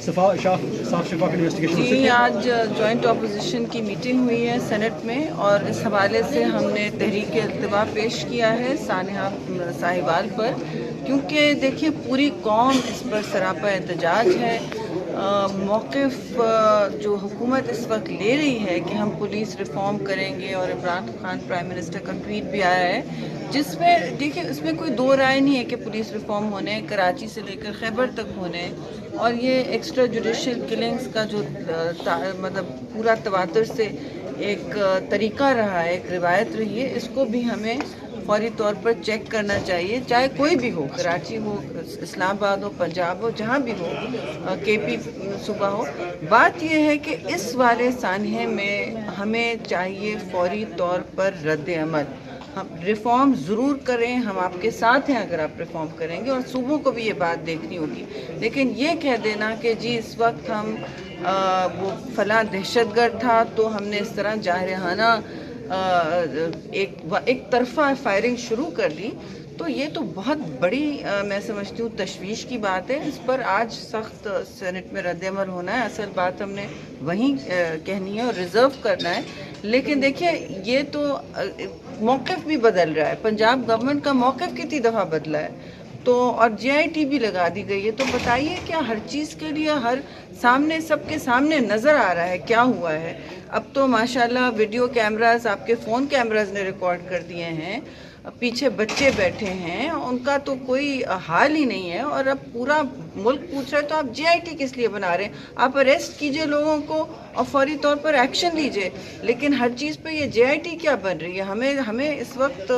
صاف شفاف انویسٹیگیشن ہو سکتی جی ہے؟ آج جوائنٹ اپوزیشن کی میٹنگ ہوئی ہے سینٹ میں، اور اس حوالے سے ہم نے تحریک التوا پیش کیا ہے سانحہ ساہیوال پر، کیونکہ دیکھیں پوری قوم اس پر سراپا احتجاج ہے۔ موقف جو حکومت اس وقت لے رہی ہے کہ ہم پولیس ریفارم کریں گے، اور عمران خان پرائم منسٹر کا ٹویٹ بھی آیا ہے جس میں دیکھیں اس میں کوئی دو رائے نہیں ہے کہ پولیس ریفارم ہونے، کراچی سے لے کر خیبر تک ہونے، اور یہ ایکسٹرا جوڈیشل کلنگز کا جو مطلب پورا تواتر سے ایک طریقہ رہا ہے، ایک روایت رہی ہے، اس کو بھی ہمیں فوری طور پر چیک کرنا چاہیے، چاہے کوئی بھی ہو، کراچی ہو، اسلام آباد ہو، پنجاب ہو، جہاں بھی ہو، کے پی صوبہ ہو۔ بات یہ ہے کہ اس والے سانحے میں ہمیں چاہیے فوری طور پر رد عمل، ہم ریفارم ضرور کریں، ہم آپ کے ساتھ ہیں اگر آپ ریفارم کریں گے، اور صوبوں کو بھی یہ بات دیکھنی ہوگی۔ لیکن یہ کہہ دینا کہ جی اس وقت ہم وہ فلاں دہشت گرد تھا تو ہم نے اس طرح جارحانہ ایک طرفہ فائرنگ شروع کر دی، تو یہ تو بہت بڑی میں سمجھتی ہوں تشویش کی بات ہے۔ اس پر آج سخت سینٹ میں رد عمل ہونا ہے، اصل بات ہم نے وہیں کہنی ہے اور ریزرو کرنا ہے۔ لیکن دیکھیں یہ تو موقف بھی بدل رہا ہے، پنجاب گورنمنٹ کا موقف کتنی دفعہ بدلا ہے، تو اور جے آئی ٹی بھی لگا دی گئی ہے، تو بتائیے کیا ہر چیز کے لیے ہر سامنے سب کے سامنے نظر آ رہا ہے کیا ہوا ہے؟ اب تو ماشاءاللہ ویڈیو کیمراز آپ کے فون کیمراز نے ریکارڈ کر دیے ہیں، پیچھے بچے بیٹھے ہیں، ان کا تو کوئی حال ہی نہیں ہے، اور اب پورا ملک پوچھ رہا ہے تو آپ جے آئی ٹی کس لیے بنا رہے ہیں؟ آپ اریسٹ کیجئے لوگوں کو اور فوری طور پر ایکشن لیجئے، لیکن ہر چیز پہ یہ جے آئی ٹی کیا بن رہی ہے؟ ہمیں اس وقت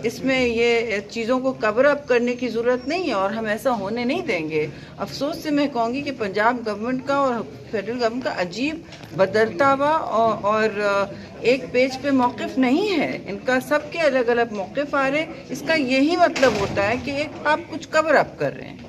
اس میں یہ چیزوں کو کور اپ کرنے کی ضرورت نہیں ہے، اور ہم ایسا ہونے نہیں دیں گے۔ افسوس سے میں کہوں گی کہ پنجاب گورنمنٹ کا اور فیڈرل گورنمنٹ کا عجیب بدلتا ہوا اور ایک پیج پہ موقف نہیں ہے، ان کا سب کے الگ الگ موقف آ رہے ہیں۔ اس کا یہی مطلب ہوتا ہے کہ ایک آپ کچھ کور اپ کر رہے ہیں۔